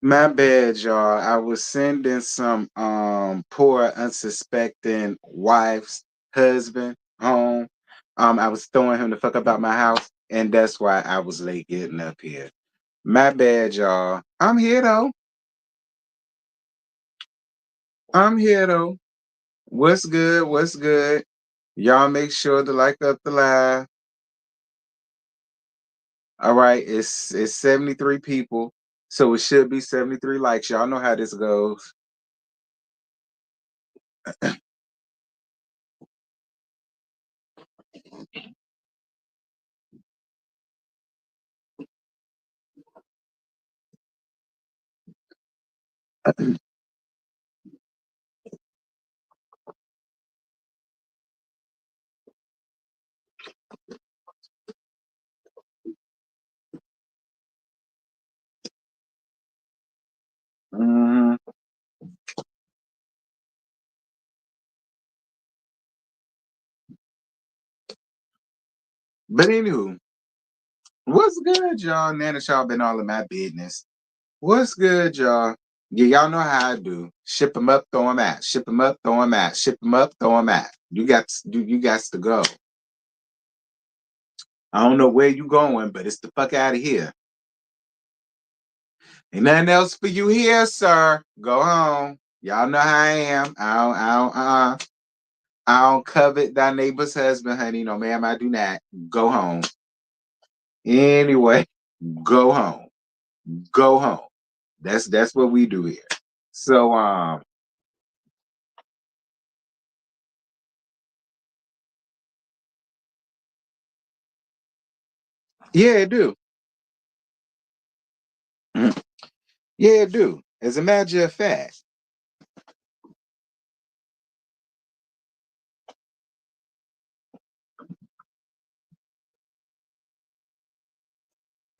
My bad, y'all. I was sending some poor unsuspecting wife's husband home. I was throwing him the fuck up out my house, and that's why I was late getting up here. My bad, y'all. I'm here though. I'm here though. What's good? What's good? Y'all make sure to like up the live. All right, it's 73 people, so it should be 73 likes. Y'all know how this goes. Mhm. But anywho, what's good, y'all? Now that y'all been all in my business. What's good, y'all? Yeah, y'all know how I do. Ship them up, throw them out. Ship them up, throw them out. Ship them up, throw them out. You got to go. I don't know where you going, but it's the fuck out of here. Ain't nothing else for you here, sir. Go home. Y'all know how I am. I don't covet thy neighbor's husband, honey. No, ma'am, I do not. Go home. Anyway, go home. Go home. That's what we do here. So yeah, it do. Mhm. Yeah, it do. As a matter of fact,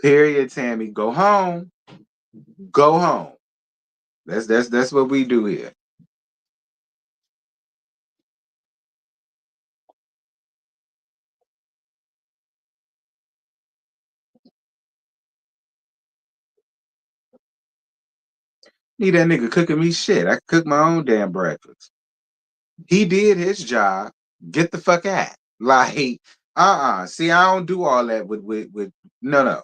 period, Tammy. Go home. Go home. That's what we do here. Need that nigga cooking me shit. I cook my own damn breakfast. He did his job. Get the fuck out. Like, See, I don't do all that with no.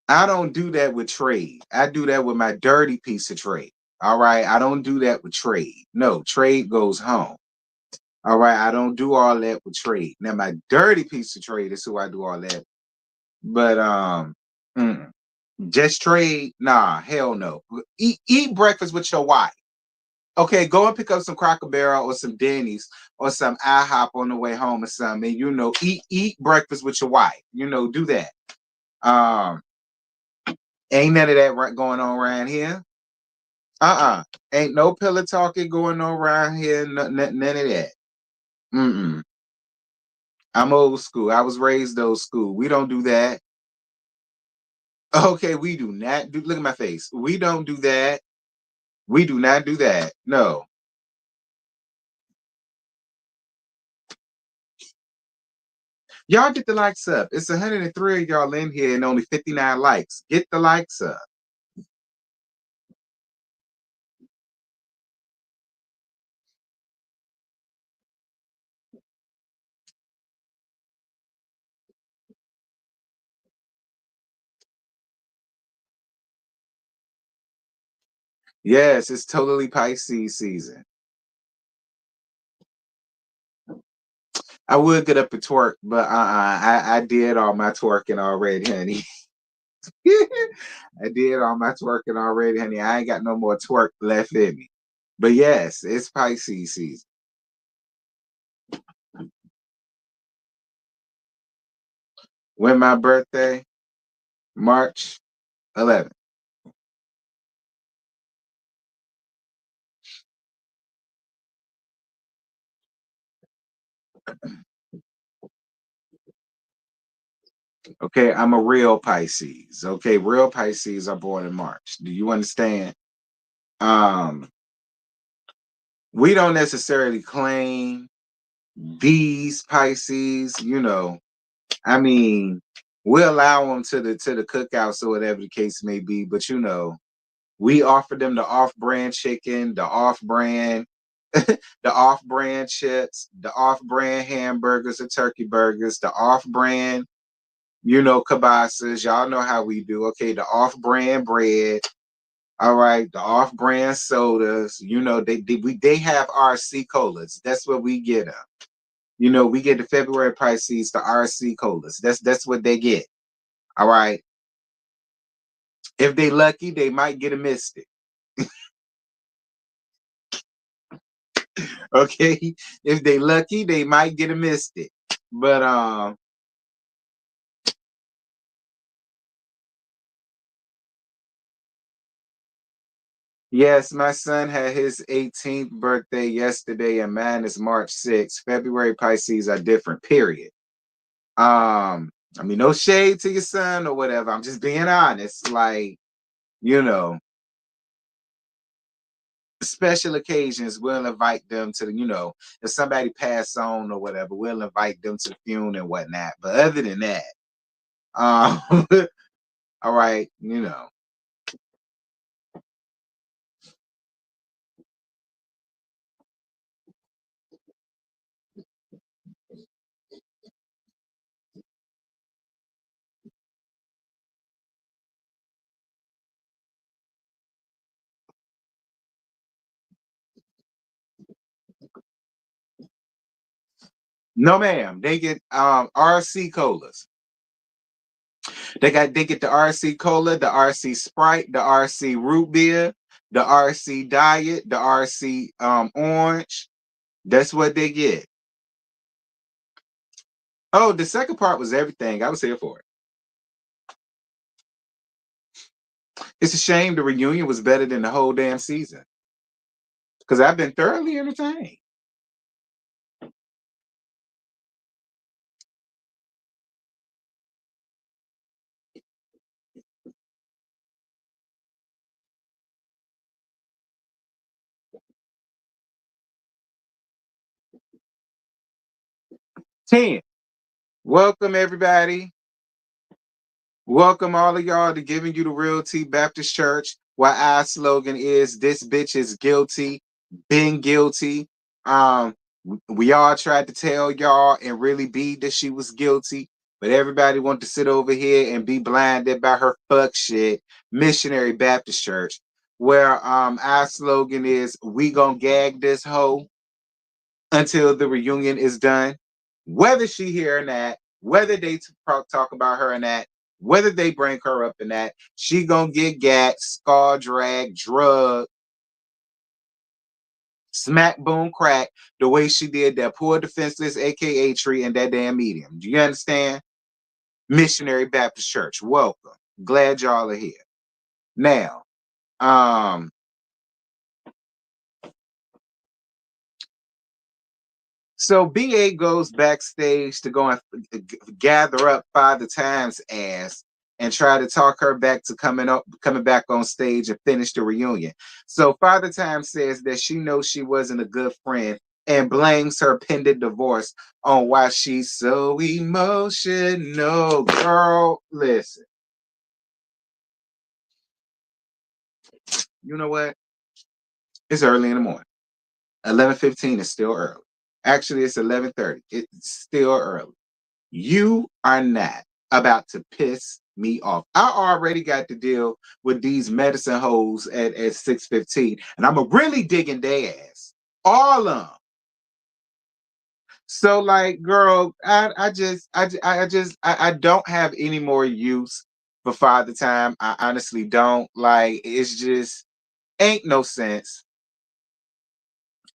I don't do that with trade. I do that with my dirty piece of trade. All right. I don't do that with trade. No, trade goes home. All right. I don't do all that with trade. Now my dirty piece of trade is who I do all that. But mm, just trade, nah, hell no. Eat breakfast with your wife. Okay, go and pick up some Cracker Barrel or some Denny's or some IHOP on the way home or something. And, eat breakfast with your wife. Do that. Um, Ain't none of that going on around here. Ain't no pillow talking going on around here. None of that. Mm-mm. I'm old school. I was raised old school. We don't do that. Okay, we do not do. Look at my face. We don't do that. We do not do that. No. Y'all get the likes up. It's 103 of y'all in here and only 59 likes. Get the likes up. Yes, it's totally Pisces season. I would get up and twerk, but I did all my twerking already, honey. I did all my twerking already, honey. I ain't got no more twerk left in me. But yes, it's Pisces season. When my birthday, March 11th. Okay, I'm a real Pisces. Okay, real Pisces are born in March. Do you understand? Um, we don't necessarily claim these Pisces, I mean, we allow them to the cookouts or whatever the case may be, but We offer them the off-brand chicken, the off-brand, the off-brand chips, the off-brand hamburgers or turkey burgers, the off-brand, kibasas. Y'all know how we do. Okay, the off-brand bread. All right, the off-brand sodas. They have RC colas. That's what we get them. We get the February Pisces, the RC colas. That's what they get. All right. If they lucky, they might get a Mystic. Okay. If they lucky, they might get a Mystic. But yes, my son had his 18th birthday yesterday, and mine is March 6th. February Pisces are different, period. I mean, no shade to your son or whatever. I'm just being honest. Like, you know, special occasions, we'll invite them to if somebody pass on or whatever, we'll invite them to the funeral and whatnot. But other than that, um, all right, no ma'am. They get RC colas. They get the RC cola, the RC Sprite, the RC root beer, the RC diet, the RC orange. That's what they get. Oh, the second part was everything. I was here for it. It's a shame the reunion was better than the whole damn season. Because I've been thoroughly entertained. Ten. Welcome everybody. Welcome all of y'all to Giving You the Real Tea Baptist Church. Why our slogan is this bitch is guilty, been guilty. Um, we all tried to tell y'all and really be that she was guilty, but everybody wanted to sit over here and be blinded by her fuck shit. Missionary Baptist Church, where our slogan is we gonna gag this hoe until the reunion is done, whether she here or not, whether they talk about her or not, whether they bring her up or not, she gonna get gagged, scar, drag, drug, smack, boom, crack, the way she did that poor defenseless, aka Tree, and that damn medium. Do you understand? Missionary Baptist Church, welcome. Glad y'all are here. Now, um, so BA goes backstage to go and gather up Father Time's ass and try to talk her back to coming back on stage and finish the reunion. So Father Time says that she knows she wasn't a good friend and blames her pending divorce on why she's so emotional. Girl, listen. You know what? It's early in the morning. 11:15 is still early. Actually, it's 11:30. It's still early. You are not about to piss me off. I already got to deal with these medicine hoes at 6:15, and I'm a really digging their ass. All of them. So, like, girl, I don't have any more use for Father Time. I honestly don't. Like, it's just ain't no sense.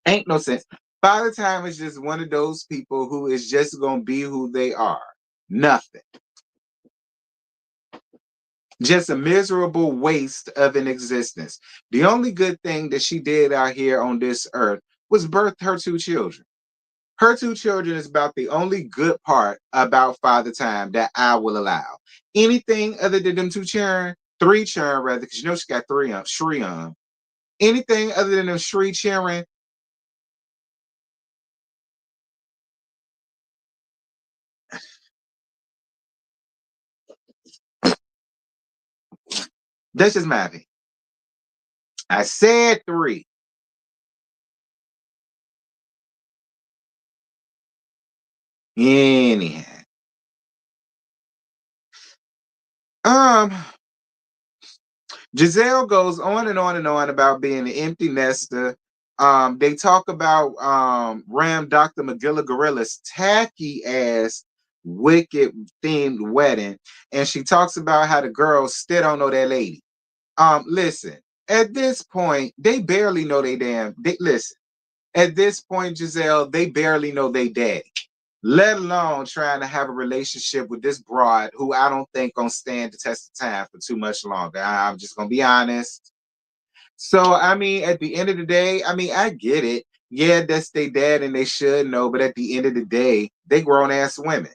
Ain't no sense. Father Time is just one of those people who is just gonna be who they are. Nothing. Just a miserable waste of an existence. The only good thing that she did out here on this earth was birth her two children. Her two children is about the only good part about Father Time that I will allow. Anything other than them two children, three children rather, because she got three on Shri on. Anything other than them Shri children, that's just my opinion. I said 3. Anyhow. Um, Gizelle goes on and on and on about being an empty nester. They talk about Ram Dr. McGilla Gorilla's tacky ass wicked themed wedding, and she talks about how the girls still don't know that lady. Listen, at this point, they barely know listen. At this point, Gizelle, they barely know they daddy, let alone trying to have a relationship with this broad who I don't think gonna stand the test of time for too much longer. I'm just gonna be honest. So I mean, at the end of the day, I mean, I get it. Yeah, that's their dad and they should know, but at the end of the day, they grown ass women.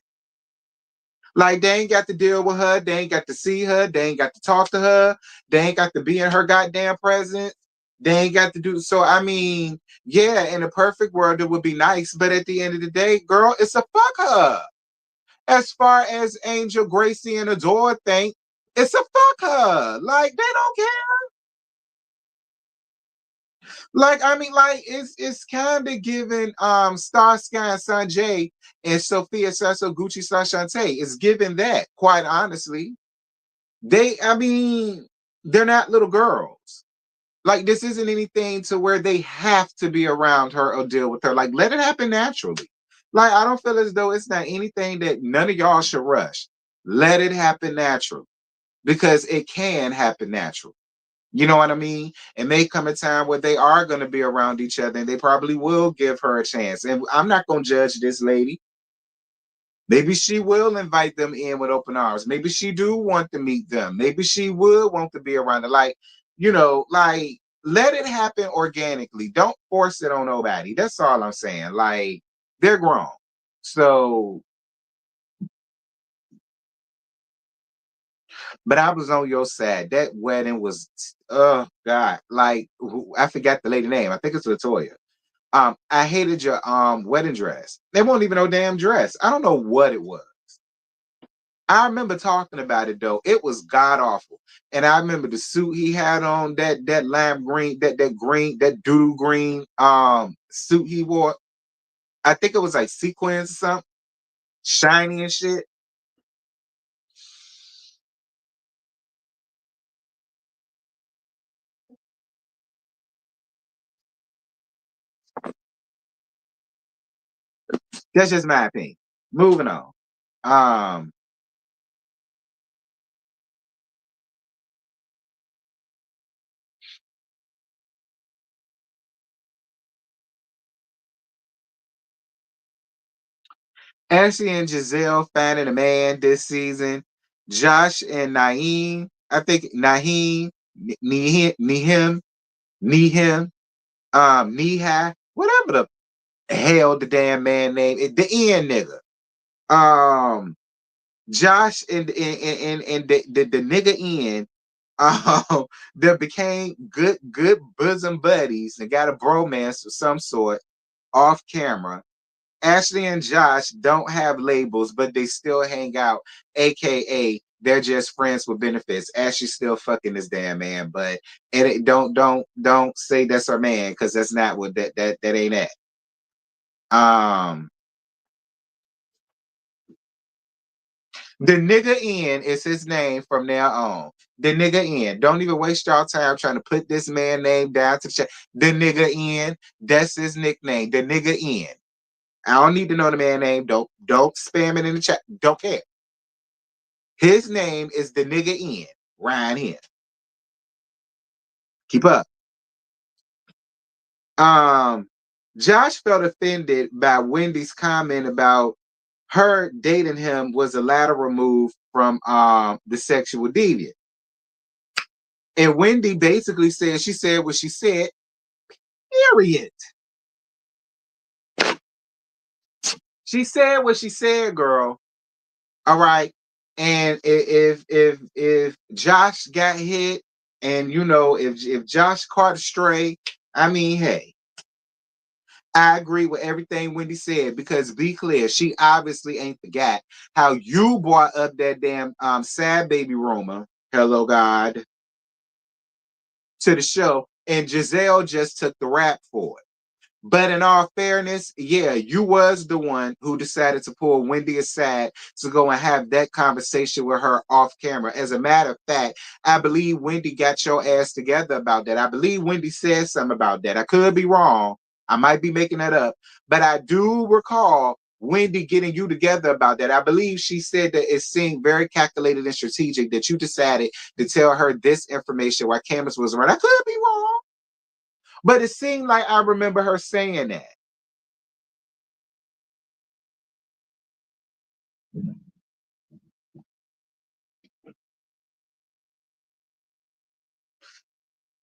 Like they ain't got to deal with her, they ain't got to see her, they ain't got to talk to her, they ain't got to be in her goddamn presence. They ain't got to do so. I mean, yeah, in a perfect world, it would be nice, but at the end of the day, girl, it's a fuck her. As far as Angel, Gracie, and Adore think, it's a fuck her. Like they don't care. Like I mean, like it's kind of giving Starsky and Sanjay and Sophia Sasso Gucci Sashante. It's giving that, quite honestly. I mean, they're not little girls. Like this isn't anything to where they have to be around her or deal with her. Like let it happen naturally. Like I don't feel as though it's not anything that none of y'all should rush. Let it happen naturally because it can happen naturally. You know what I mean? It may come a time where they are going to be around each other and they probably will give her a chance. And I'm not going to judge this lady. Maybe she will invite them in with open arms. Maybe she do want to meet them. Maybe she would want to be around it. Like, like let it happen organically. Don't force it on nobody. That's all I'm saying. Like, they're grown. So, but I was on your side. That wedding was, oh God, like I forgot the lady name. I think it's Latoya. I hated your wedding dress. They won't even know damn dress. I don't know what it was. I remember talking about it though. It was god awful. And I remember the suit he had on, that lime green, that green, that doo green suit he wore. I think it was like sequins or something, shiny and shit. That's just my opinion. Moving on. Um Ashley and Gizelle finding a man this season. Josh and Naeem, I think Naheem, Nehim, Nehi, whatever the hell the damn man name, the Ian nigga. Um, Josh and the nigga Ian, that became good bosom buddies and got a bromance of some sort off camera. Ashley and Josh don't have labels, but they still hang out, aka they're just friends with benefits. Ashley's still fucking this damn man, but don't say that's her man because that's not what that ain't that. Um, the nigga Ian is his name from now on. The nigga Ian. Don't even waste y'all time trying to put this man name down to the chat. The nigga Ian. That's his nickname. The nigga Ian. I don't need to know the man name. Don't spam it in the chat. Don't care. His name is the nigga Ian. Ryan here. Keep up. Um, Josh felt offended by Wendy's comment about her dating him was a lateral move from the sexual deviant. And Wendy basically said she said what she said, period. She said what she said, girl. All right. And if Josh got hit, and if Josh caught a stray, I mean, hey, I agree with everything Wendy said because be clear, she obviously ain't forgot how you brought up that damn sad baby rumor. Hello, God, to the show. and Gizelle just took the rap for it. But in all fairness, yeah, you was the one who decided to pull Wendy aside to go and have that conversation with her off camera. As a matter of fact, I believe Wendy got your ass together about that. I believe Wendy said something about that. I could be wrong. I might be making that up. But I do recall Wendy getting you together about that. I believe she said that it seemed very calculated and strategic that you decided to tell her this information while cameras was around. I could be wrong. But it seemed like I remember her saying that.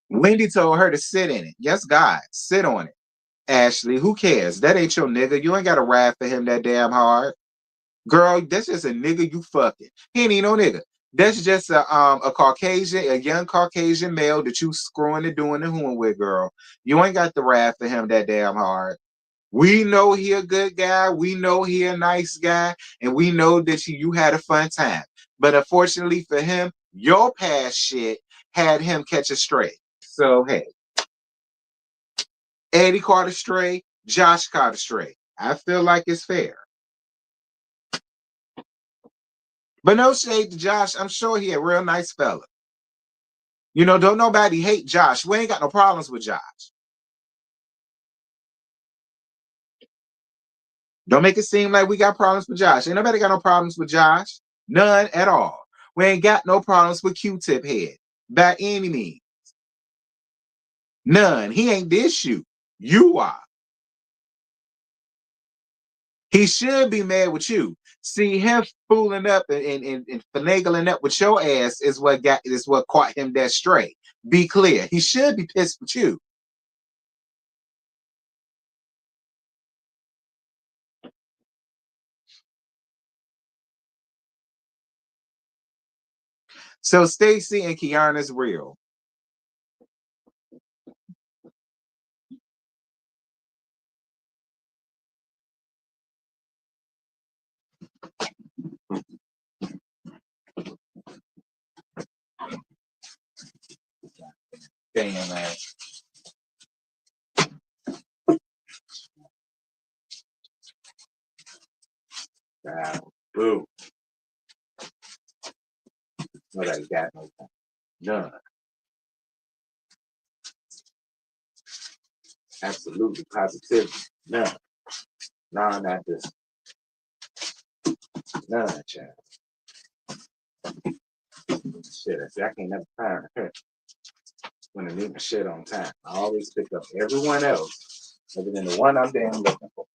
Wendy told her to sit in it. Yes, God, sit on it. Ashley, who cares? That ain't your nigga. You ain't got to ride for him that damn hard. Girl, that's just a nigga you fucking. He ain't even no nigga. That's just a Caucasian, a young Caucasian male that you screwing and doing the hoon with, girl. You ain't got to ride for him that damn hard. We know he a good guy. We know he a nice guy. And we know that you had a fun time. But unfortunately for him, your past shit had him catch a stray. So, hey, Eddie caught a stray. Josh caught a stray. I feel like it's fair. But no shade to Josh. I'm sure he a real nice fella. You know, don't nobody hate Josh. We ain't got no problems with Josh. Don't make it seem like we got problems with Josh. Ain't nobody got no problems with Josh. None at all. We ain't got no problems with Q-Tip Head by any means. None. He ain't the issue. You are. He should be mad with you. See, him fooling up and finagling up with your ass is what caught him that stray. Be clear. He should be pissed with you. So Stacy and Kiana's real. Damn, man. Boo. Nobody got no time. None. Absolutely. Positivity. None. Nah, not this. None, child. Shit, I see, I can't never find her when I need my shit on time. I always pick up everyone else other than the one I'm damn looking for.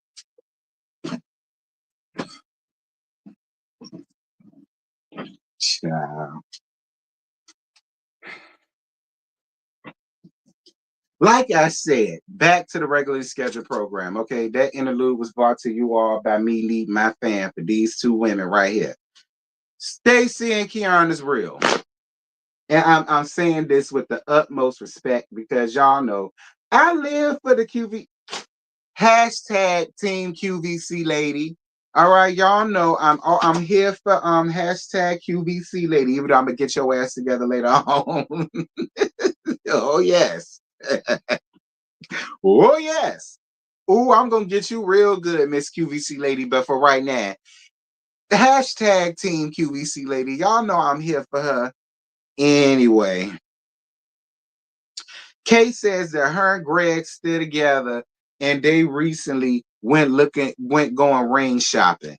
Child. Like I said, back to the regularly scheduled program. Okay, that interlude was brought to you all by me leading my fan for these two women right here. Stacy and Kiana's real. And I'm saying this with the utmost respect because y'all know I live for the QV hashtag Team QVC lady. All right, y'all know I'm here for hashtag QVC lady. Even though I'm gonna get your ass together later on. Oh yes. Oh yes. Oh, I'm gonna get you real good, Miss QVC lady. But for right now, the hashtag Team QVC lady. Y'all know I'm here for her anyway. Kay says that her and Greg still together and they recently went going ring shopping.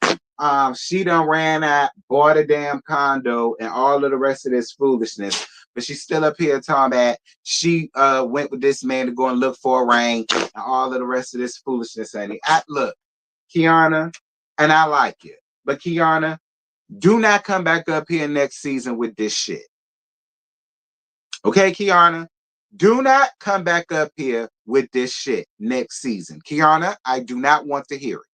She done ran out, bought a damn condo and all of the rest of this foolishness. But she's still up here talking about she went with this man to go and look for a ring and all of the rest of this foolishness, honey. Look, Kiana, and I like it. But Kiana, do not come back up here next season with this shit. Okay, Kiana? Do not come back up here with this shit next season. Kiana, I do not want to hear it.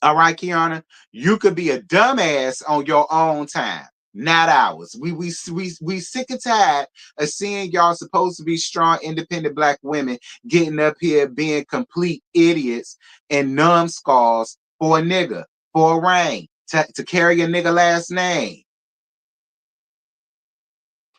All right, Kiana? You could be a dumbass on your own time, not ours. We sick and tired of seeing y'all supposed to be strong, independent black women getting up here being complete idiots and numbskulls for a nigga, for a ring, to carry a nigga last name.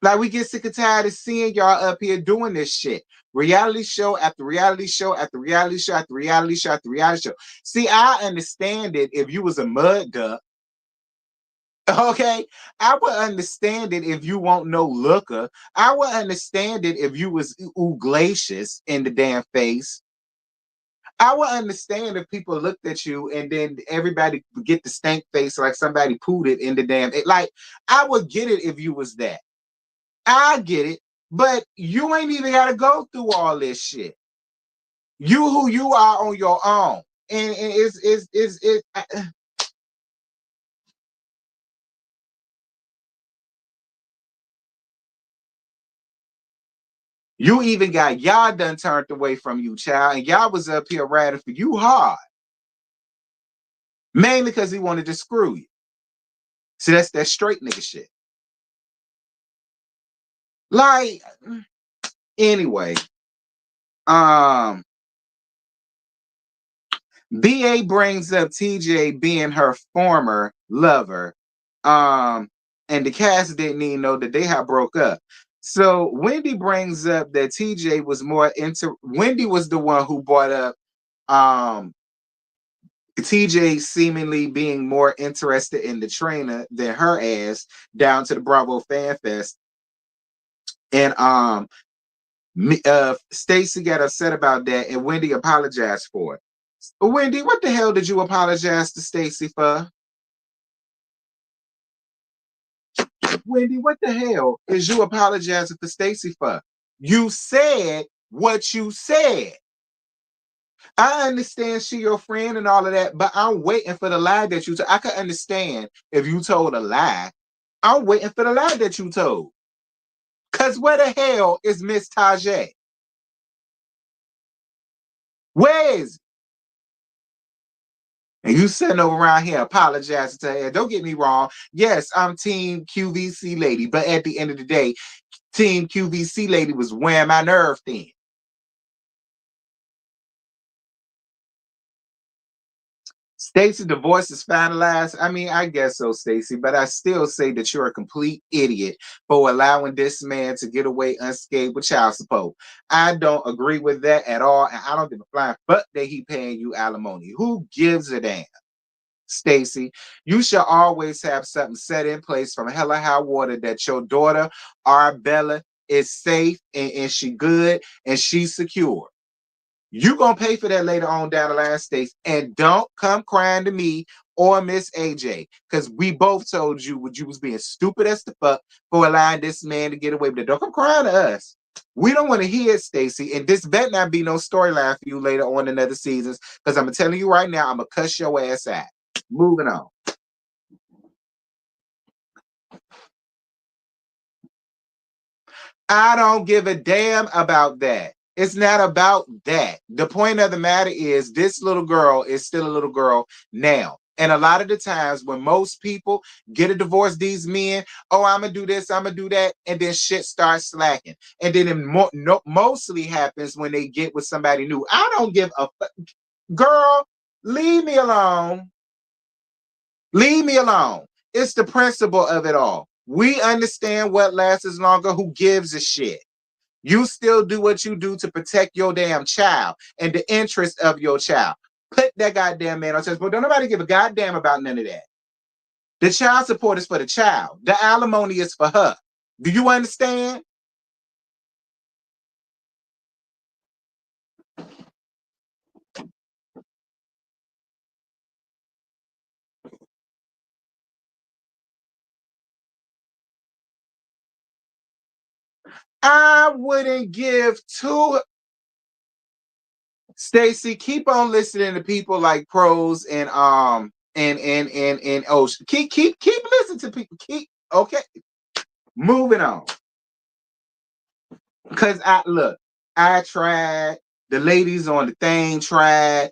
Like, we get sick and tired of seeing y'all up here doing this shit. Reality show after reality show after reality show after reality show after reality show. See, I understand it if you was a mud duck. Okay, I would understand it if you won't no looker. I would understand it if you was glacious in the damn face. I would understand if people looked at you and then everybody would get the stank face like somebody pooed it in the damn. Like, I would get it if you was that. I get it, but you ain't even got to go through all this shit. You who you are on your own, and you even got y'all done turned away from you, child, and y'all was up here ratting for you hard, mainly because he wanted to screw you. See, that's that straight nigga shit. Like, anyway, um, BA brings up TJ being her former lover, and the cast didn't even know that they had broke up. So Wendy brings up that TJ was more into. Wendy was the one who brought up TJ seemingly being more interested in the trainer than her ass down to the Bravo Fan Fest, and Stacy got upset about that, and Wendy apologized for it. Wendy, what the hell did you apologize to Stacy for? Wendy, what the hell is you apologizing for Stacy for? You said what you said. I understand she your friend and all of that, but I'm waiting for the lie that you told. I could understand if you told a lie. I'm waiting for the lie that you told. Cause where the hell is Miss Tajay? Where is? And you sitting over around here apologizing to her. Don't get me wrong. Yes, I'm Team QVC lady, but at the end of the day, Team QVC lady was wearing my nerve thin. Stacey, divorce is finalized. I mean, I guess so, Stacey, but I still say that you're a complete idiot for allowing this man to get away unscathed with child support. I don't agree with that at all, and I don't give a flying fuck that he paying you alimony. Who gives a damn? Stacey, you should always have something set in place from hella high water that your daughter, Arbella, is safe and she good and she's secure. You gonna pay for that later on down the line, Stace, and don't come crying to me or Miss AJ, because we both told you what you was being stupid as the fuck for allowing this man to get away with it. Don't come crying to us. We don't want to hear it, Stacy, and this better not be no storyline for you later on in other seasons, because I'm telling you right now, I'm gonna cuss your ass out. Moving on. I don't give a damn about that. It's not about that. The point of the matter is this little girl is still a little girl now. And a lot of the times when most people get a divorce, these men, oh, I'm going to do this, I'm going to do that, and then shit starts slacking. And then it mostly happens when they get with somebody new. I don't give a fuck. Girl, leave me alone. Leave me alone. It's the principle of it all. We understand what lasts longer. Who gives a shit? You still do what you do to protect your damn child and the interest of your child. Put that goddamn man on test. But don't nobody give a goddamn about none of that. The child support is for the child. The alimony is for her. Do you understand? I wouldn't give two. Stacy, keep on listening to people like pros and Ocean. Keep listening to people. Keep okay. Moving on. Cause I tried. The ladies on the thing tried.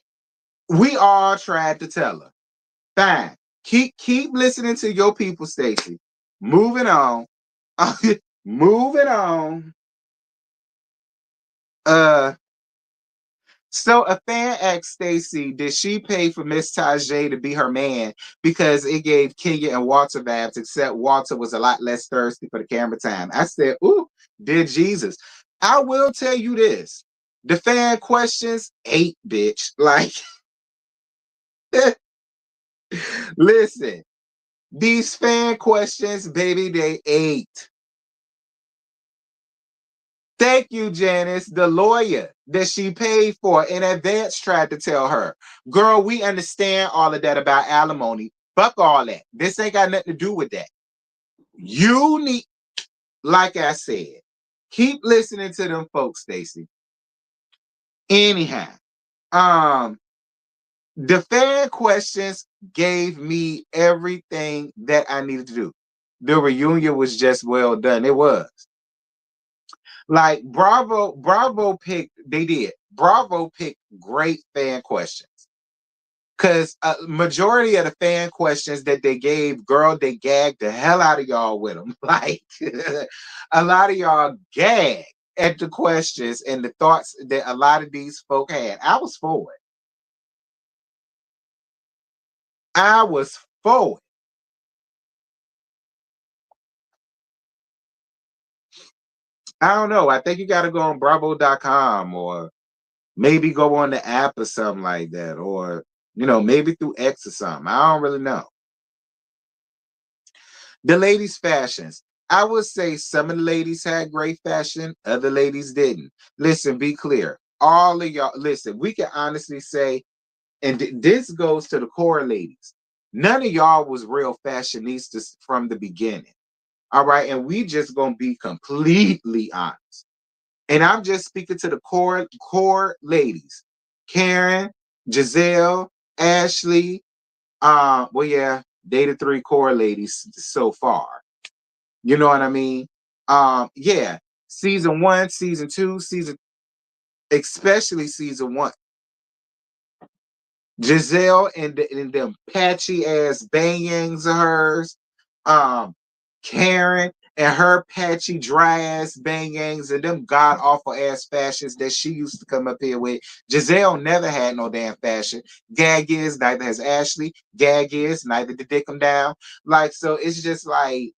We all tried to tell her. Fine. Keep listening to your people, Stacy. Moving on. Moving on. Uh So a fan asked Stacey, did she pay for Miss Tajay to be her man because it gave Kenya and Walter vibes, except Walter was a lot less thirsty for the camera time. I said, ooh, dear Jesus. I will tell you this. The fan questions ate, bitch. Like, listen, these fan questions, baby, they ate. Thank you, Janice. The lawyer that she paid for in advance tried to tell her, girl, we understand all of that about alimony. Fuck all that. This ain't got nothing to do with that. You need, like I said, keep listening to them folks, Stacey. Anyhow, the fan questions gave me everything that I needed to do. The reunion was just well done. It was. Like Bravo picked, they did. Bravo picked great fan questions. Because majority of the fan questions that they gave, girl, they gagged the hell out of y'all with them. Like, a lot of y'all gagged at the questions and the thoughts that a lot of these folk had. I was for it. I was for it. I don't know. I think you got to go on bravo.com or maybe go on the app or something like that. Or, maybe through X or something. I don't really know. The ladies' fashions. I would say some of the ladies had great fashion, other ladies didn't. Listen, be clear. All of y'all, listen, we can honestly say, and this goes to the core ladies. None of y'all was real fashionistas from the beginning. All right. And we just gonna be completely honest. And I'm just speaking to the core ladies. Karen, Gizelle, Ashley, well, yeah, they the three core ladies so far. You know what I mean? Yeah, season 1, season 2, especially season 1. Gizelle and them patchy ass bangs of hers. Um, Karen and her patchy dry ass bangs and them god awful ass fashions that she used to come up here with. Gizelle never had no damn fashion. Gag is neither has Ashley. Gag is neither did Dick 'em down. Like, so it's just like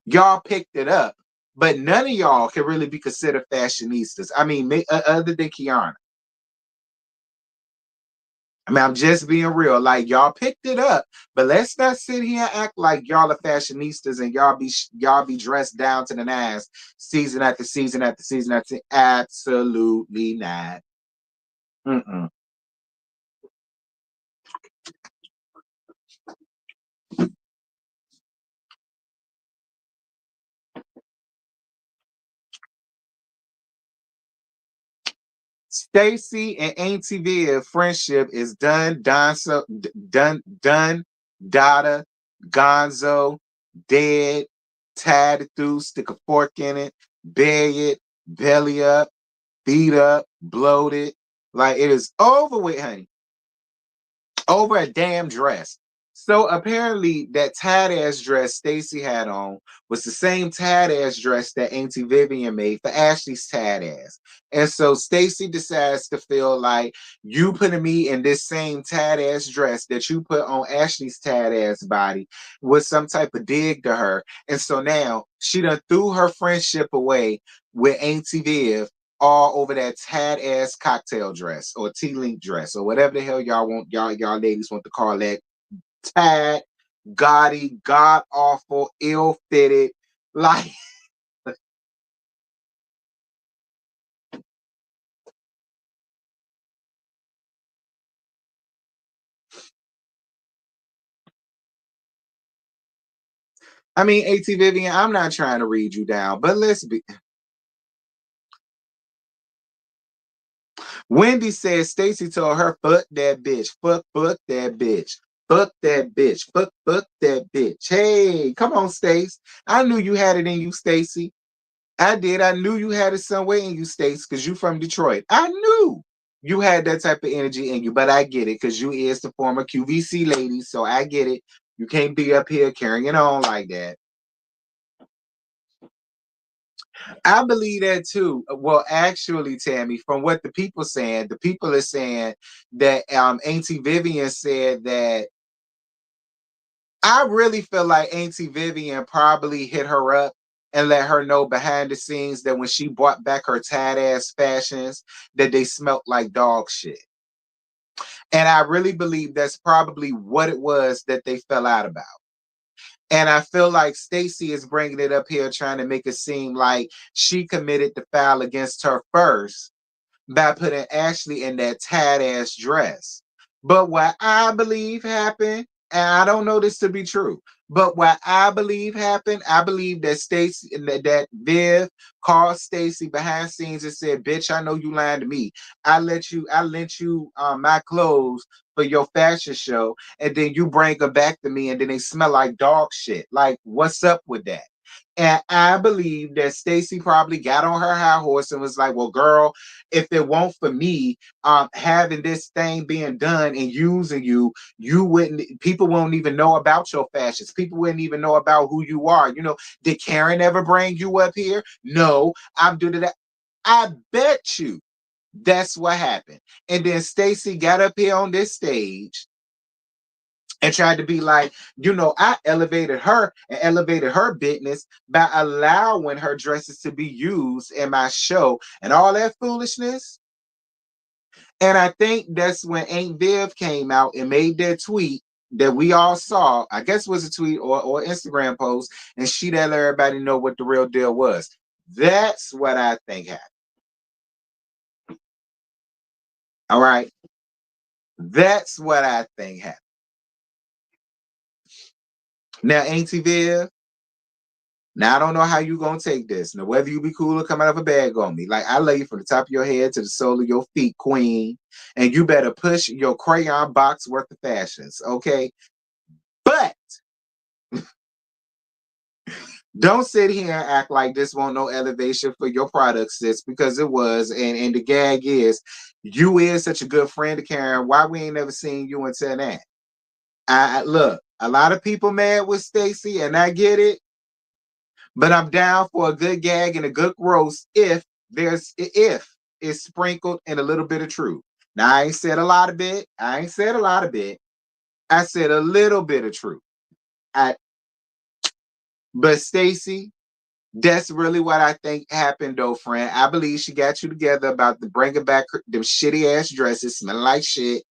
y'all picked it up, but none of y'all can really be considered fashionistas. I mean, other than Kiana. I mean, I'm just being real. Like, y'all picked it up, but let's not sit here and act like y'all are fashionistas and y'all be dressed down to the nines season after season after season after. Absolutely not. Mm-mm. Stacy and Auntie Viv friendship is done, done, Dada, Gonzo, dead, tied it through, stick a fork in it, bury it, belly up, beat up, bloated. Like, it is over with, honey. Over a damn dress. So apparently that tight ass dress Stacy had on was the same tight ass dress that Auntie Vivian made for Ashley's tight ass. And so Stacy decides to feel like you putting me in this same tight ass dress that you put on Ashley's tight ass body was some type of dig to her. And so now she done threw her friendship away with Auntie Viv all over that tad ass cocktail dress or T-link dress or whatever the hell y'all ladies want to call that. Tad, gaudy, god awful, ill fitted. Like, I mean, AT Vivian, I'm not trying to read you down, but let's be. Wendy says Stacy told her, fuck that bitch, fuck that bitch. Fuck that bitch. Fuck that bitch. Hey, come on, Stace. I knew you had it in you, Stacy. I did. I knew you had it somewhere in you, States, because you from Detroit. I knew you had that type of energy in you, but I get it because you is the former QVC lady, so I get it. You can't be up here carrying on like that. I believe that too. Well, actually, Tammy, from what the people saying, the people are saying that Auntie Vivian said that I really feel like Auntie Vivian probably hit her up and let her know behind the scenes that when she brought back her tad ass fashions, that they smelt like dog shit. And I really believe that's probably what it was that they fell out about. And I feel like Stacey is bringing it up here, trying to make it seem like she committed the foul against her first by putting Ashley in that tight ass dress. But what I believe happened, and I don't know this to be true, but what I believe happened, I believe that Stacey, that Viv called Stacey behind scenes and said, "Bitch, I know you lying to me. I lent you my clothes for your fashion show, and then you bring them back to me, and then they smell like dog shit. Like, what's up with that?" And I believe that Stacey probably got on her high horse and was like, "Well, girl, if it weren't for me having this thing being done and using you, people won't even know about your fashions. People wouldn't even know about who you are. You know, did Karen ever bring you up here? No, I'm doing that." I bet you that's what happened. And then Stacey got up here on this stage and tried to be like, I elevated her business by allowing her dresses to be used in my show and all that foolishness. And I think that's when Aunt Viv came out and made that tweet that we all saw. I guess it was a tweet or Instagram post, and she let everybody know what the real deal was. That's what I think happened. All right. That's what I think happened. Now, Auntie Viv, now I don't know how you gonna take this. Now, whether you be cool or come out of a bag on me. Like, I lay you from the top of your head to the sole of your feet, queen. And you better push your crayon box worth of fashions, okay? But don't sit here and act like this won't no elevation for your product, sis, because it was. And the gag is, you is such a good friend to Karen. Why we ain't never seen you until that? I look, a lot of people mad with Stacey, and I get it, but I'm down for a good gag and a good roast if it's sprinkled in a little bit of truth. Now I ain't said a lot of it. I ain't said a lot of it. I said a little bit of truth. I but Stacey, that's really what I think happened, though, friend. I believe she got you together about the bringing back them shitty ass dresses, smelling like shit,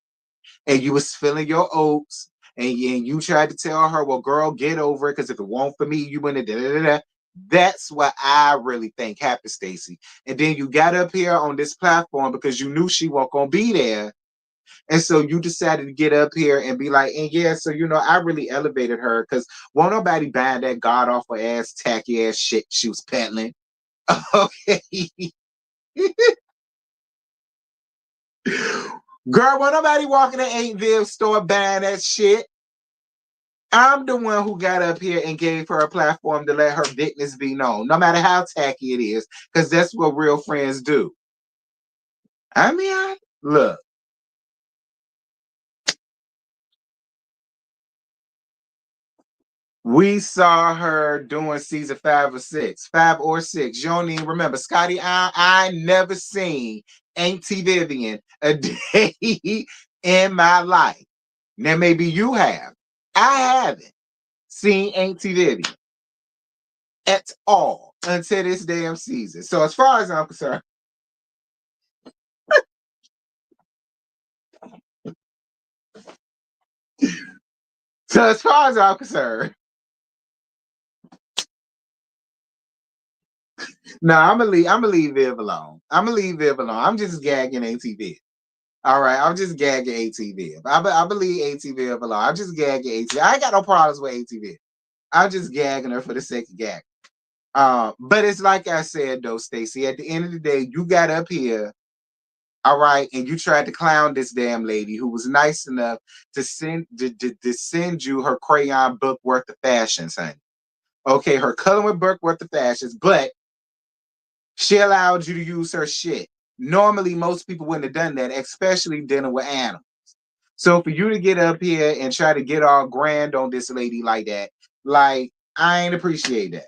and you was feeling your oats, and you tried to tell her, "Well, girl, get over it, because if it won't for me, you wouldn't." Da, da, da, da. That's what I really think happened, Stacey. And then you got up here on this platform because you knew she wasn't gonna be there, and so you decided to get up here and be like, and yeah, so I really elevated her because won't nobody buy that god awful ass tacky ass shit she was peddling. Okay. Girl, won't nobody walking in Aintville store buying that shit. I'm the one who got up here and gave her a platform to let her business be known, no matter how tacky it is, because that's what real friends do. I mean, look. We saw her doing season 5 or 6, 5 or 6. You don't even remember. Scotty, I never seen Auntie Vivian a day in my life. Now, maybe you have. I haven't seen Auntie Vivian at all until this damn season. So, as far as I'm concerned, so as far as I'm concerned, no, I'm gonna leave Viv alone. I'm gonna leave Viv alone. I'm just gagging Auntie Viv. All right, I'm just gagging ATV. I believe ATV alone. I'm just gagging ATV. I ain't got no problems with ATV. I'm just gagging her for the sake of gag. But it's like I said though, Stacey. At the end of the day, you got up here, all right, and you tried to clown this damn lady who was nice enough to send you her crayon book worth of fashions, honey. Okay, her coloring book worth of fashions, but she allowed you to use her shit. Normally, most people wouldn't have done that, especially dealing with animals. So for you to get up here and try to get all grand on this lady like that, like, I ain't appreciate that.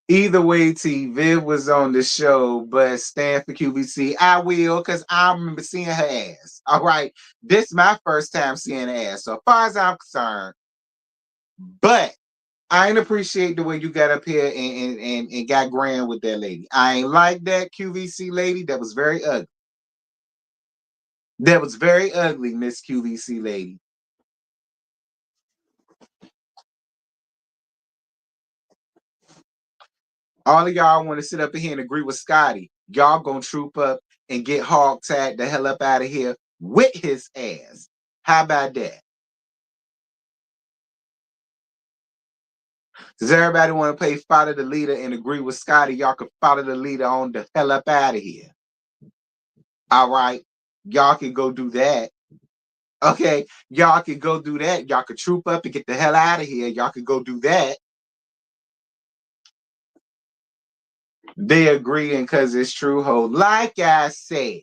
Either way, T, Viv was on the show, but stand for QVC. I will, because I remember seeing her ass. All right. This is my first time seeing her ass. So as far as I'm concerned, but I ain't appreciate the way you got up here and got grand with that lady. I ain't like that QVC lady. That was very ugly. That was very ugly, Miss QVC lady. All of y'all want to sit up here and agree with Scotty. Y'all gonna troop up and get hog tagged the hell up out of here with his ass. How about that? Does everybody want to play follow the leader and agree with Scotty? Y'all can follow the leader on the hell up out of here. All right. Y'all can go do that. Okay. Y'all can go do that. Y'all can troop up and get the hell out of here. Y'all can go do that. They agreeing because it's true, ho. Like I said.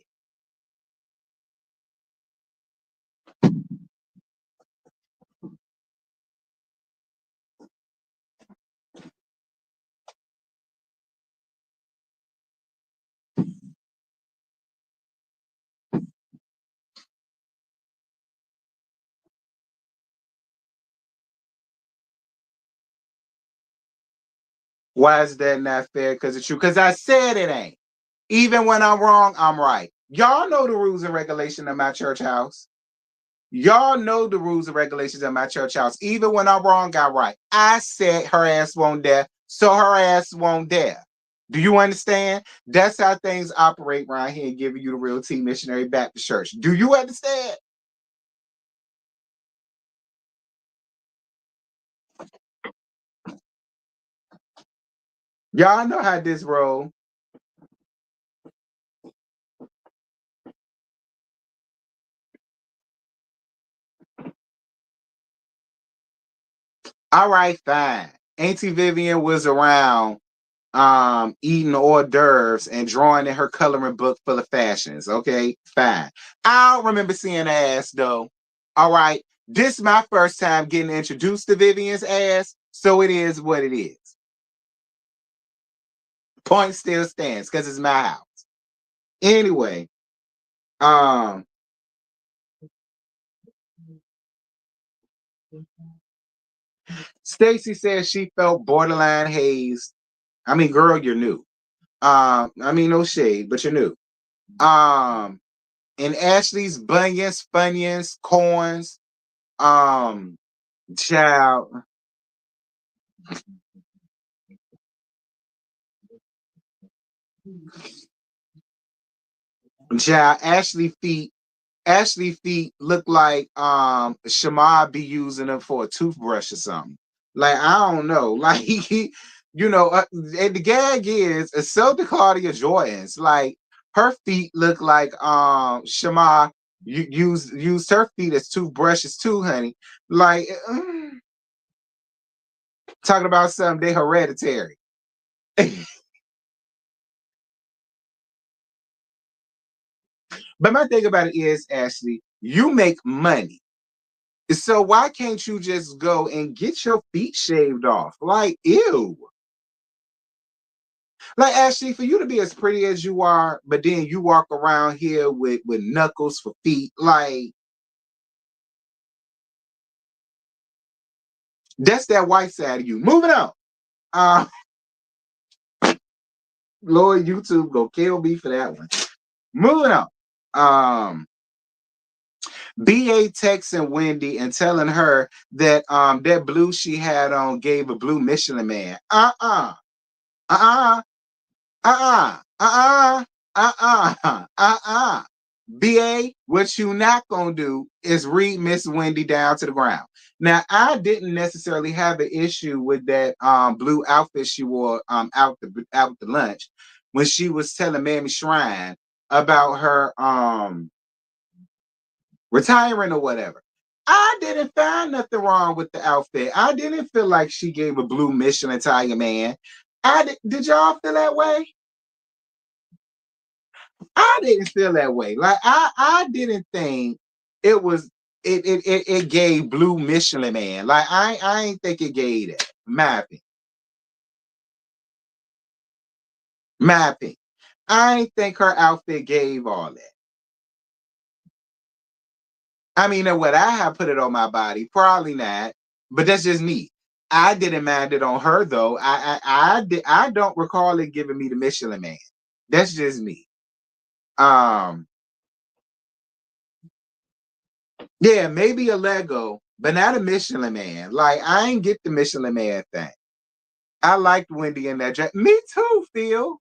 Why is that not fair? Because it's true. Because I said it ain't. Even when I'm wrong, I'm right. Y'all know the rules and regulations of my church house. Y'all know the rules and regulations of my church house. Even when I'm wrong, I'm right. I said her ass won't dare, so her ass won't dare. Do you understand? That's how things operate around here, giving you the real T Missionary Baptist Church. Do you understand? Y'all know how this roll. All right, fine. Auntie Vivian was around eating hors d'oeuvres and drawing in her coloring book full of fashions. Okay, fine. I don't remember seeing her ass though. All right. This is my first time getting introduced to Vivian's ass, so it is what it is. Point still stands because it's my house. Anyway, um, Stacy says she felt borderline hazed. I mean, girl, you're new. I mean, no shade, but you're new. Um, and Ashley's bunions, funyuns, corns, um, child, child, Ashley feet look like Shamar be using them for a toothbrush or something. Like I don't know. Like and the gag is so the Claudia Jordans. Like her feet look like Shamar used her feet as toothbrushes too, honey. Like talking about something they hereditary. But my thing about it is, Ashley, you make money. So why can't you just go and get your feet shaved off? Like, ew. Like Ashley, for you to be as pretty as you are, but then you walk around here with knuckles for feet, like that's that white side of you. Moving on. Uh Lord, YouTube go kill me for that one. Moving on. Um BA texting Wendy and telling her that that blue she had on gave a blue Michelin man. Uh-uh. Uh-uh. Uh-uh. BA, what you not gonna do is read Miss Wendy down to the ground. Now, I didn't necessarily have an issue with that blue outfit she wore out the lunch when she was telling Mammy Shrine about her retiring or whatever. I didn't find nothing wrong with the outfit. I didn't feel like she gave a blue Michelin Tiger man. Did y'all feel that way? I didn't feel that way. Like I didn't think it was it gave blue Michelin man. Like I ain't think it gave that. My opinion. My opinion. I ain't think her outfit gave all that. I mean, would I have put it on my body? Probably not. But that's just me. I didn't mind it on her though. I don't recall it giving me the Michelin Man. That's just me. Um, yeah, maybe a Lego, but not a Michelin Man. Like I ain't get the Michelin Man thing. I liked Wendy in that dress. Me too, Phil.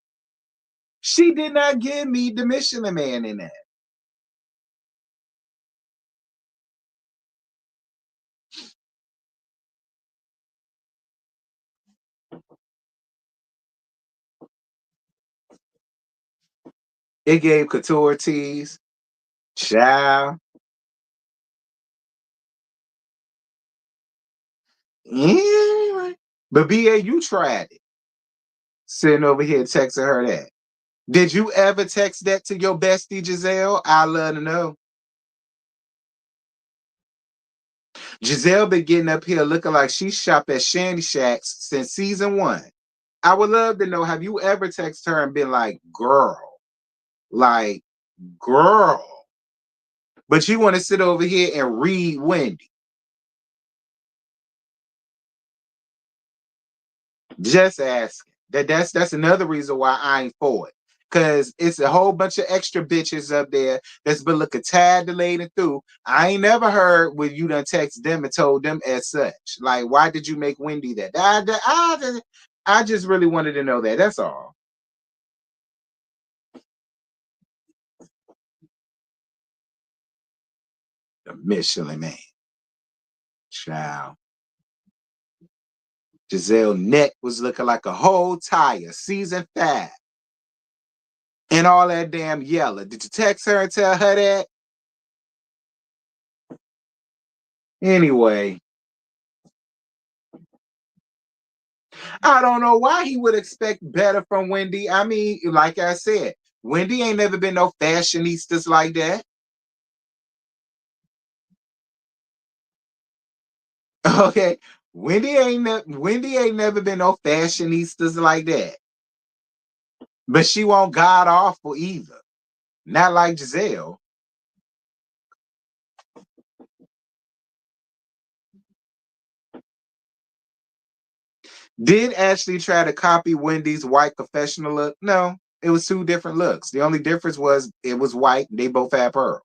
She did not give me the Michelin Man in that. It gave couture tees. Child. Anyway. But BA, you tried it. Sitting over here texting her that. Did you ever text that to your bestie Gizelle? I love to know. Gizelle been getting up here looking like she shopped at Shandy Shacks since season 1. I would love to know, have you ever texted her and been like, like, girl, but you want to sit over here and read Wendy? Just asking. That's another reason why I ain't for it. Cause it's a whole bunch of extra bitches up there that's been looking tired, delayed, and through. I ain't never heard when you done text them and told them as such. Like, why did you make Wendy that? I just really wanted to know that. That's all. The Michelin Man. Child. Giselle neck was looking like a whole tire, season 5. And all that damn yellow. Did you text her and tell her that? Anyway, I don't know why he would expect better from Wendy. I mean, like I said, Wendy ain't never been no fashionistas like that. Okay. Wendy ain't never been no fashionistas like that. But she won't god awful either. Not like Gizelle. Did Ashley try to copy Wendy's white professional look? No, it was 2 different looks. The only difference was it was white. They both had pearls.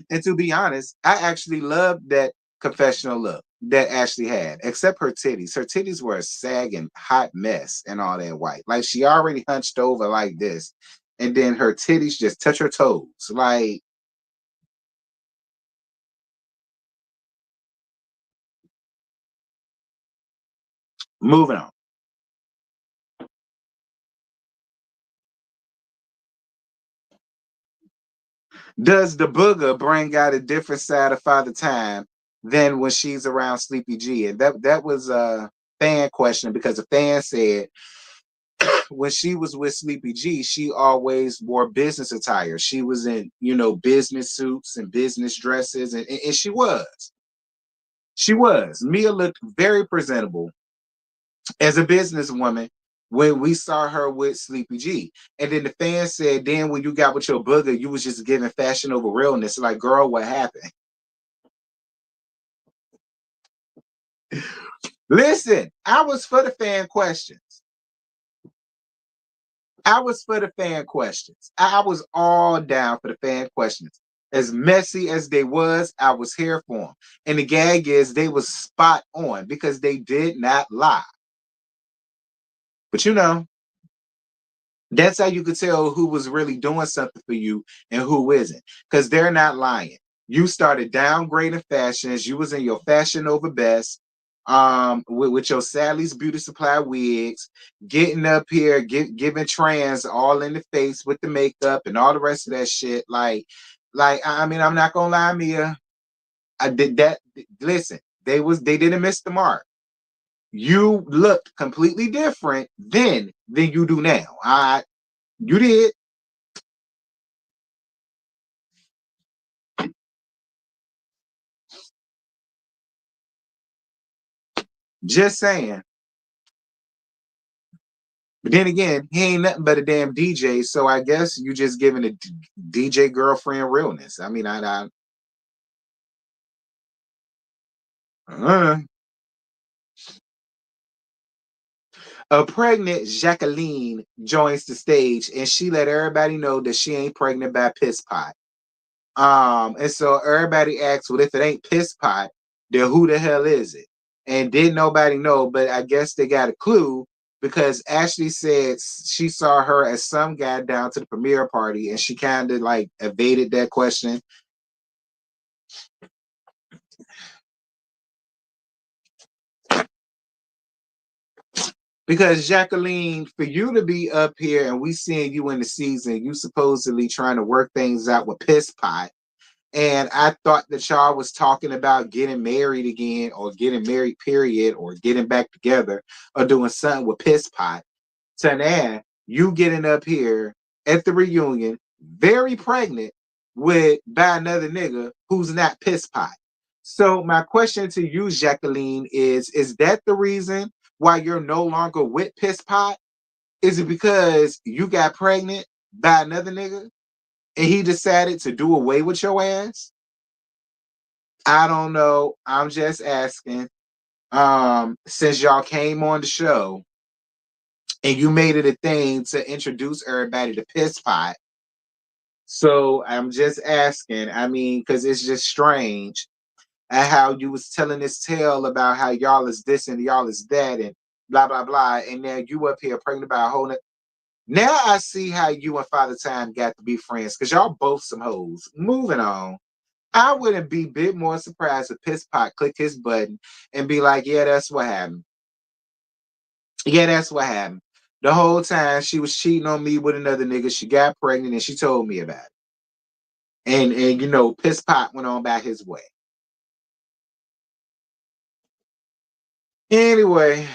And to be honest, I actually loved that confessional look that Ashley had, except her titties. Her titties were a sagging hot mess and all that white. Like she already hunched over like this, and then her titties just touch her toes. Like, moving on. Does the booger bring out a different side of Father Time than when she's around Sleepy G? And that was a fan question because the fan said when she was with Sleepy G, she always wore business attire. She was in, business suits and business dresses, and she was. She was. Mia looked very presentable as a businesswoman when we saw her with Sleepy G. And then the fan said, then when you got with your booger, you was just giving fashion over realness. Like, girl, what happened? Listen, I was for the fan questions. I was for the fan questions. I was all down for the fan questions. As messy as they was, I was here for them. And the gag is they was spot on because they did not lie. But that's how you could tell who was really doing something for you and who isn't. Because they're not lying. You started downgrading fashions. You was in your fashion over best, with your Sally's Beauty Supply wigs, getting up here, giving trans all in the face with the makeup and all the rest of that shit. Like I mean, I'm not gonna lie, Mia. I did that. Listen, they didn't miss the mark. You looked completely different then than you do now. You did. Just saying. But then again, he ain't nothing but a damn DJ, so I guess you just giving a DJ girlfriend realness. I mean, uh, a pregnant Jacqueline joins the stage, and she let everybody know that she ain't pregnant by piss pot. And so everybody asks, well, if it ain't piss pot, then who the hell is it? And didn't nobody know, but I guess they got a clue because Ashley said she saw her as some guy down to the premiere party, and she kind of like evaded that question. Because Jacqueline, for you to be up here and we seeing you in the season, you supposedly trying to work things out with piss pot. And I thought that y'all was talking about getting married again or getting married, period, or getting back together or doing something with piss pot. So now you getting up here at the reunion, very pregnant with by another nigga who's not piss pot. So my question to you, Jacqueline, is that the reason why you're no longer with piss pot? Is it because you got pregnant by another nigga and he decided to do away with your ass? I don't know. I'm just asking. Since y'all came on the show and you made it a thing to introduce everybody to piss pot. So I'm just asking. I mean, because it's just strange at how you was telling this tale about how y'all is this and y'all is that and blah blah blah. And now you up here pregnant about a whole now I see how you and Father Time got to be friends because y'all both some hoes. Moving on. I wouldn't be a bit more surprised if Piss Pot click his button and be like, yeah, that's what happened. Yeah, that's what happened. The whole time she was cheating on me with another nigga. She got pregnant and she told me about it. And you know, Piss Pot went on back his way. Anyway,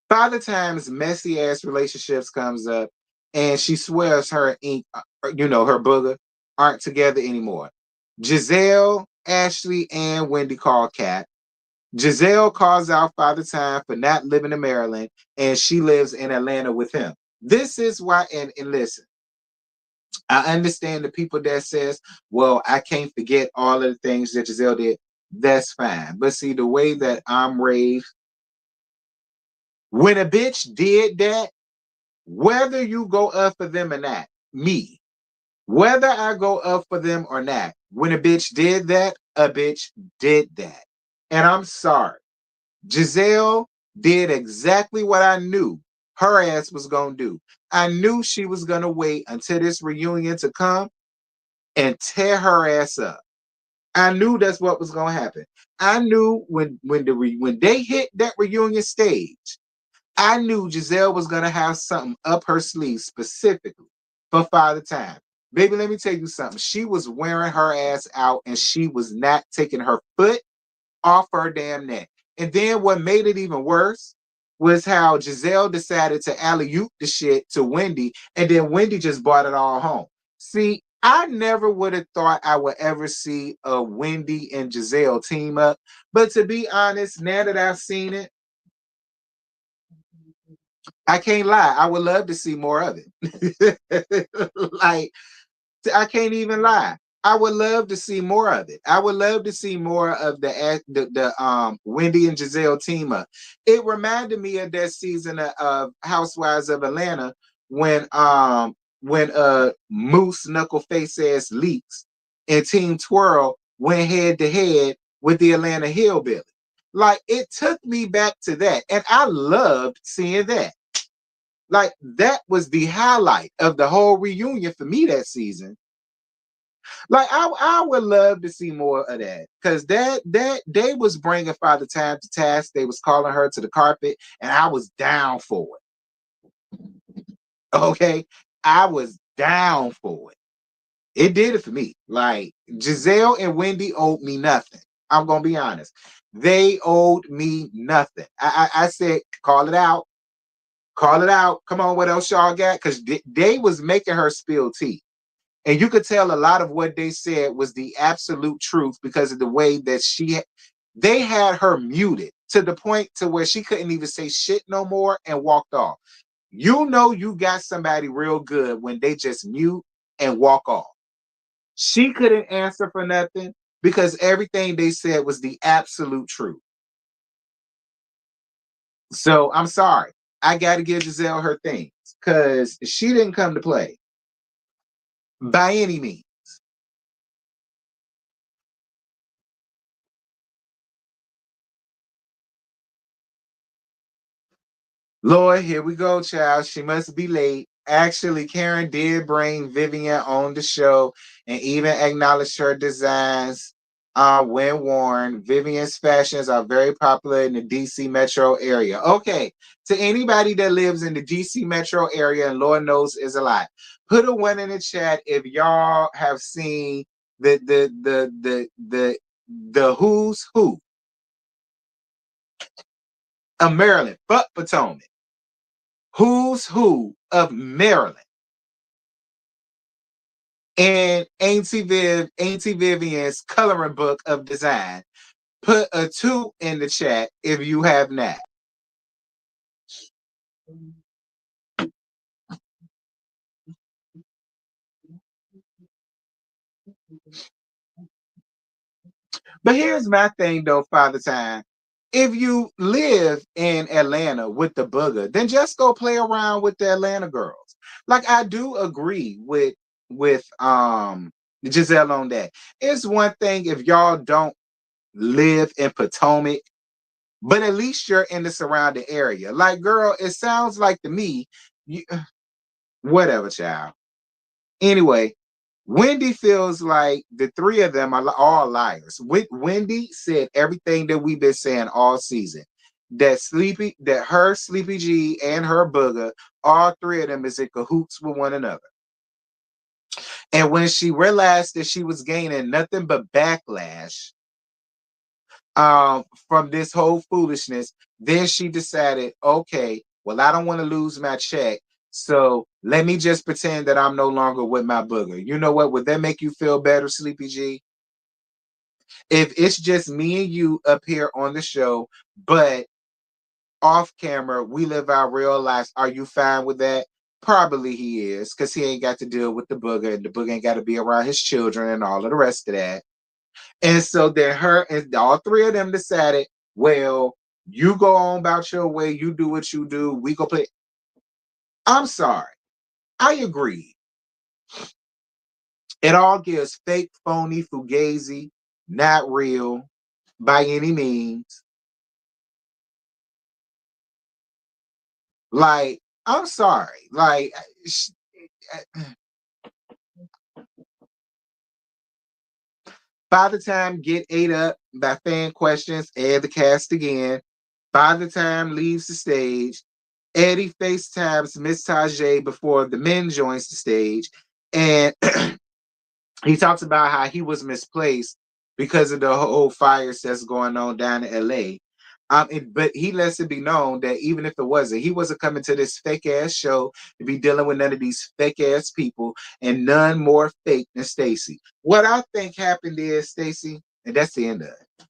Father Time's messy ass relationships comes up and she swears her ink, you know, her booger aren't together anymore. Gizelle, Ashley, and Wendy call Cat. Gizelle calls out Father Time for not living in Maryland, and she lives in Atlanta with him. This is why, and listen, I understand the people that says, well, I can't forget all of the things that Gizelle did. That's fine. But see, the way that I'm raised, when a bitch did that, whether you go up for them or not, me, whether I go up for them or not, when a bitch did that, a bitch did that. And I'm sorry. Gizelle did exactly what I knew her ass was going to do. I knew she was going to wait until this reunion to come and tear her ass up. I knew that's what was going to happen. I knew when they hit that reunion stage, I knew Gizelle was going to have something up her sleeve specifically for Father Time. Baby, let me tell you something. She was wearing her ass out and she was not taking her foot off her damn neck. And then what made it even worse was how Gizelle decided to alley-oop the shit to Wendy, and then Wendy just brought it all home. See, I never would have thought I would ever see a Wendy and Gizelle team up. But to be honest, now that I've seen it, I can't lie. I would love to see more of it. Like, I can't even lie. I would love to see more of it. I would love to see more of the Wendy and Gizelle team up. It reminded me of that season of Housewives of Atlanta when Moose Knuckle Face Ass Leaks and Team Twirl went head to head with the Atlanta Hillbilly. Like it took me back to that, and I loved seeing that. Like that was the highlight of the whole reunion for me that season. Like I would love to see more of that because that they was bringing Father Time to task. They was calling her to the carpet, and I was down for it. Okay, I was down for it. It did it for me. Like Gizelle and Wendy owed me nothing. I'm gonna be honest. They owed me nothing. I said, call it out. Call it out. Come on, what else y'all got? Because they was making her spill tea. And you could tell a lot of what they said was the absolute truth because of the way that they had her muted to the point to where she couldn't even say shit no more and walked off. You know you got somebody real good when they just mute and walk off. She couldn't answer for nothing because everything they said was the absolute truth. So I'm sorry. I got to give Gizelle her things because she didn't come to play by any means. Lord, here we go, child. She must be late. Actually, Karen did bring Vivian on the show and even acknowledged her designs when worn. Vivian's fashions are very popular in the DC metro area. Okay, to anybody that lives in the DC metro area, and Lord knows is a lot, put a one in the chat if y'all have seen the who's who of Maryland, but Potomac. Who's who of Maryland. And Auntie Vivian's coloring book of design. Put a 2 in the chat if you have not. But here's my thing though, Father Time. If you live in Atlanta with the booger, then just go play around with the Atlanta girls. Like I do agree with Gizelle on that. It's one thing if y'all don't live in Potomac, but at least you're in the surrounding area. Like, girl, it sounds like to me, you, whatever, child. Anyway, Wendy feels like the three of them are all liars. Wendy said everything that we've been saying all season. That her Sleepy G and her booger, all three of them is in cahoots with one another. And when she realized that she was gaining nothing but backlash from this whole foolishness, then she decided, okay, well, I don't want to lose my check, so let me just pretend that I'm no longer with my booger. You know what? Would that make you feel better, Sleepy G? If it's just me and you up here on the show, but off camera, we live our real lives, are you fine with that? Probably he is, because he ain't got to deal with the booger, and the booger ain't got to be around his children and all of the rest of that. And so then her and all three of them decided, well, you go on about your way, you do what you do, we go play. I'm sorry. I agree. It all gives fake, phony, fugazi, not real by any means. Like, I'm sorry. Like, by the time get ate up by fan questions, add the cast again. By the time leaves the stage, Eddie FaceTimes Miss Tajay before the men joins the stage, and he talks about how he was misplaced because of the whole fires that's going on down in LA. But he lets it be known that even if it wasn't, he wasn't coming to this fake ass show to be dealing with none of these fake ass people, and none more fake than Stacy. What I think happened is, Stacy, and that's the end of it.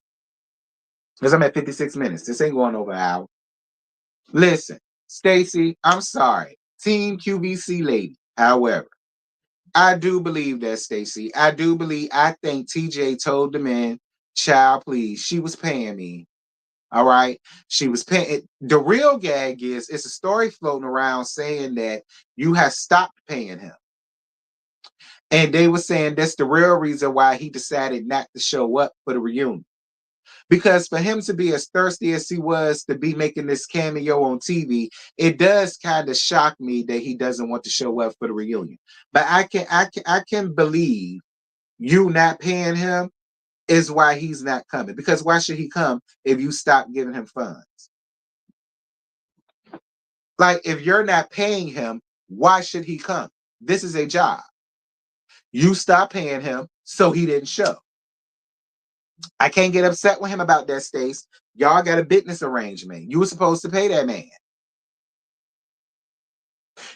Because I'm at 56 minutes. This ain't going over an hour. Listen, Stacy, I'm sorry. Team QVC lady. However, I do believe that, Stacy. I think TJ told the man, child, please. She was paying me. All right. She was paying. The real gag is it's a story floating around saying that you have stopped paying him. And they were saying that's the real reason why he decided not to show up for the reunion. Because for him to be as thirsty as he was to be making this cameo on TV, it does kind of shock me that he doesn't want to show up for the reunion. But I can believe you not paying him is why he's not coming. Because why should he come if you stop giving him funds? Like, if you're not paying him, why should he come? This is a job. You stop paying him, so he didn't show. I can't get upset with him about that, Stace. Y'all got a business arrangement. You were supposed to pay that man.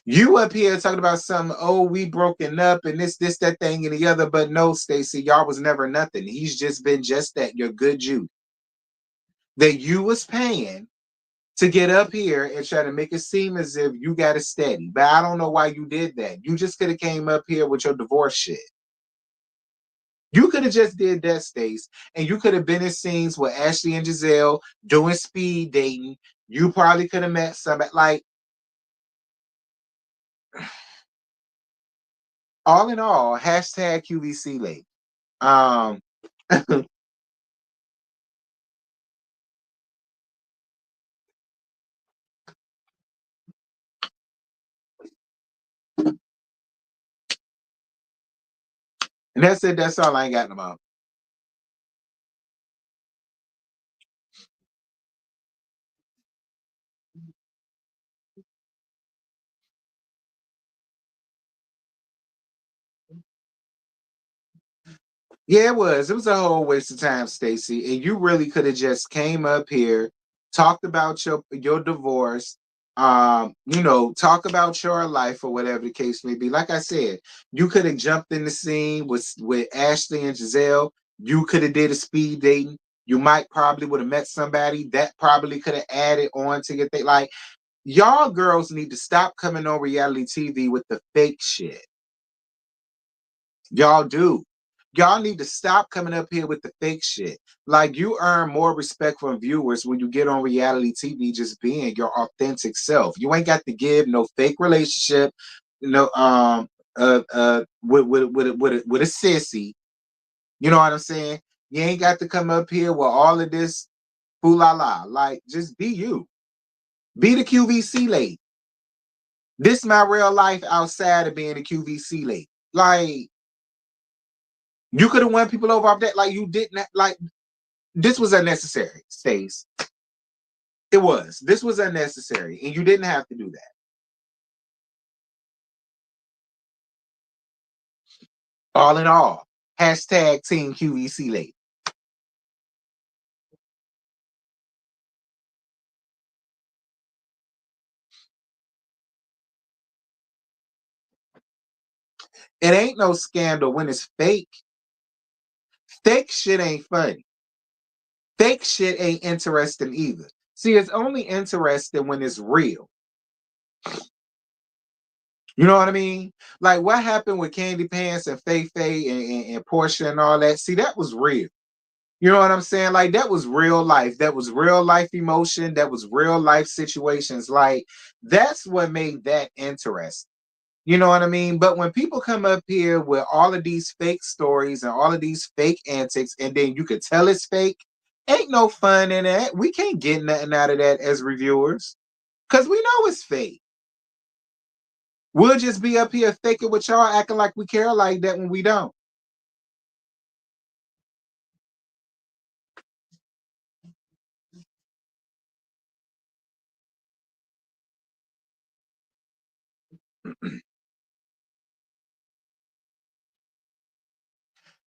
You up here talking about some, oh, we broken up and this, that thing, and the other. But no, Stacy, y'all was never nothing. He's just been just that. You're good Jude. that you was paying to get up here and try to make it seem as if you got it steady. But I don't know why you did that. You just could have came up here with your divorce shit. You could have just did that, Stace, and you could have been in scenes with Ashley and Gizelle doing speed dating. You probably could have met somebody. Like, all in all, hashtag QVC late. And that's it. That's all I ain't got no more. Yeah, it was. It was a whole waste of time, Stacy. And you really could have just came up here, talked about your divorce, talk about your life or whatever the case may be. Like I said, you could have jumped in the scene with Ashley and Gizelle. You could have did a speed dating. You might probably would have met somebody that probably could have added on to your thing. Like, y'all girls need to stop coming on reality TV with the fake shit. Y'all do. Y'all need to stop coming up here with the fake shit. Like, you earn more respect from viewers when you get on reality TV just being your authentic self. You ain't got to give no fake relationship, no with a sissy. You know what I'm saying? You ain't got to come up here with all of this foo la la. Like, just be you. Be the QVC lady. This my real life outside of being a QVC lady. Like, you could have won people over off that. Like, you didn't like this was unnecessary, Stace. It was. This was unnecessary, and you didn't have to do that. All in all, hashtag Team QVC late. It ain't no scandal when it's fake. Fake shit ain't funny. Fake shit ain't interesting either. See, it's only interesting when it's real. You know what I mean? Like, what happened with Candy Pants and Faye Faye and Portia and all that? See, that was real. You know what I'm saying? Like, that was real life. That was real life emotion. That was real life situations. Like, that's what made that interesting. You know what I mean? But when people come up here with all of these fake stories and all of these fake antics, and then you could tell it's fake, ain't no fun in that. We can't get nothing out of that as reviewers because we know it's fake. We'll just be up here faking with y'all, acting like we care like that when we don't.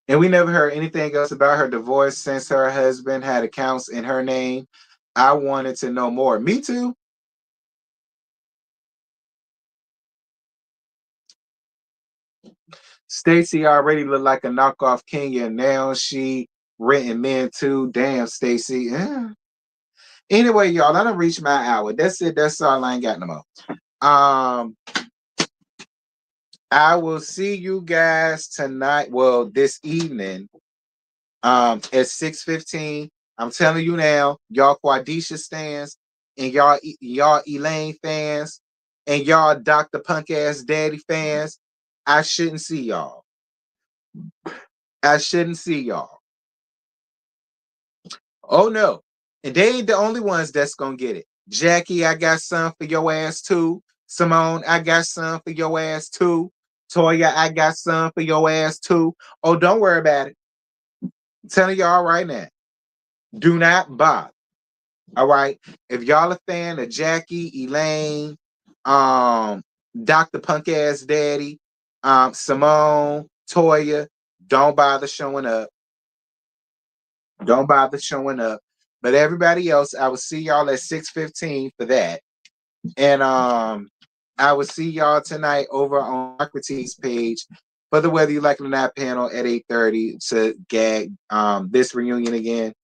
And we never heard anything else about her divorce since her husband had accounts in her name. I wanted to know more. Me too. Stacy already looked like a knockoff Kenya. Now she renting men too. Damn, Stacy. Yeah. Anyway, y'all, I done reached my hour. That's it. That's all. I ain't got no more. Um, I will see you guys tonight. Well, this evening. At 6:15. I'm telling you now, y'all Quadisha stands and y'all Elaine fans and y'all Dr. Punk Ass Daddy fans. I shouldn't see y'all. I shouldn't see y'all. Oh no. And they ain't the only ones that's gonna get it. Jackie, I got some for your ass too. Simone, I got some for your ass too. Toya, I got some for your ass too. Oh, don't worry about it. I'm telling y'all right now. Do not bother. All right. If y'all a fan of Jackie, Elaine, um, Dr. Punk Ass Daddy, Simone, Toya, don't bother showing up. Don't bother showing up. But everybody else, I will see y'all at 6:15 for that. And I will see y'all tonight over on Socrates' page for the Whether You Like It or Not panel at 8:30 to gag this reunion again.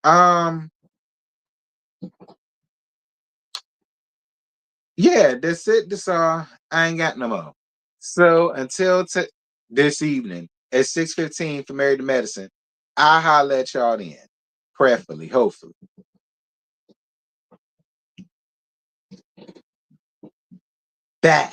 Um Yeah, that's it. That's all. I ain't got no more. So until this evening at 6:15 for Married to Medicine, I'll holler at y'all then. Prayerfully, hopefully. Bye.